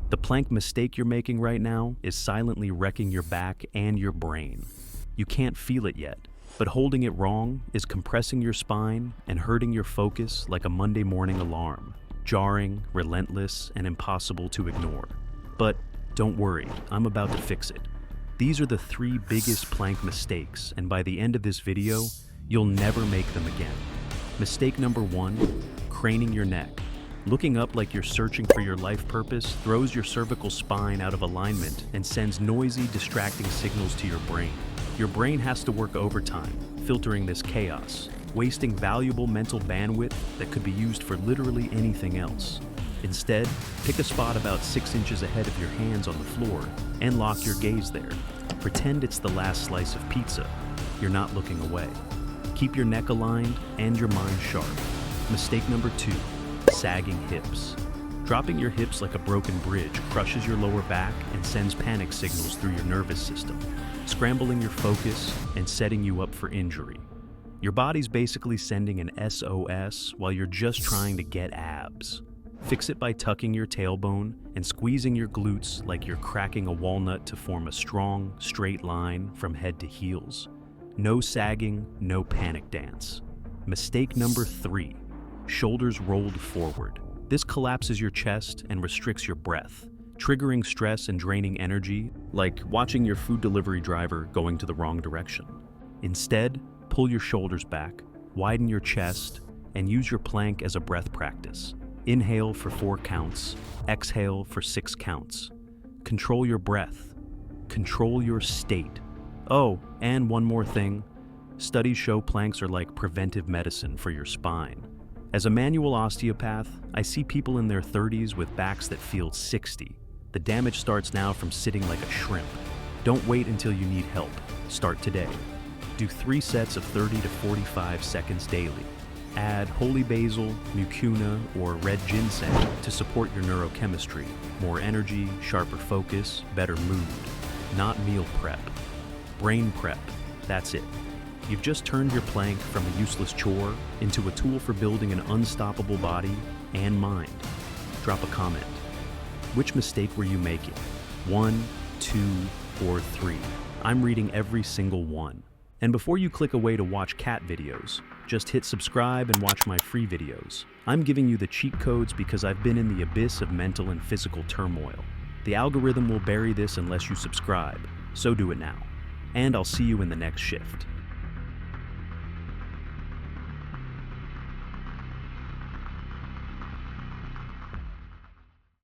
The plank mistake you're making right now is silently wrecking your back and your brain. You can't feel it yet, but holding it wrong is compressing your spine and hurting your focus like a Monday morning alarm, jarring, relentless, and impossible to ignore. But don't worry, I'm about to fix it. These are the 3 biggest plank mistakes, and by the end of this video, you'll never make them again. Mistake number 1, craning your neck. Looking up like you're searching for your life purpose throws your cervical spine out of alignment and sends noisy, distracting signals to your brain. Your brain has to work overtime, filtering this chaos, wasting valuable mental bandwidth that could be used for literally anything else. Instead, pick a spot about 6 inches ahead of your hands on the floor and lock your gaze there. Pretend it's the last slice of pizza. You're not looking away. Keep your neck aligned and your mind sharp. Mistake number 2, sagging hips. Dropping your hips like a broken bridge crushes your lower back and sends panic signals through your nervous system, scrambling your focus and setting you up for injury. Your body's basically sending an SOS while you're just trying to get abs. Fix it by tucking your tailbone and squeezing your glutes like you're cracking a walnut to form a strong, straight line from head to heels. No sagging, no panic dance. Mistake number 3, shoulders rolled forward. This collapses your chest and restricts your breath, triggering stress and draining energy like watching your food delivery driver going to the wrong direction. Instead, pull your shoulders back, widen your chest, and use your plank as a breath practice. Inhale for 4 counts, exhale for 6 counts. Control your breath. Control your state. Oh, and one more thing. Studies show planks are like preventive medicine for your spine. As a manual osteopath, I see people in their 30s with backs that feel 60. The damage starts now from sitting like a shrimp. Don't wait until you need help. Start today. Do 3 sets of 30 to 45 seconds daily. Add holy basil, mucuna, or red ginseng to support your neurochemistry. More energy, sharper focus, better mood. Not meal prep. Brain prep. That's it. You've just turned your plank from a useless chore into a tool for building an unstoppable body and mind. Drop a comment. Which mistake were you making? 1, 2, or 3? I'm reading every single one. And before you click away to watch cat videos, just hit subscribe and watch my free videos. I'm giving you the cheat codes because I've been in the abyss of mental and physical turmoil. The algorithm will bury this unless you subscribe, so do it now. And I'll see you in the next shift.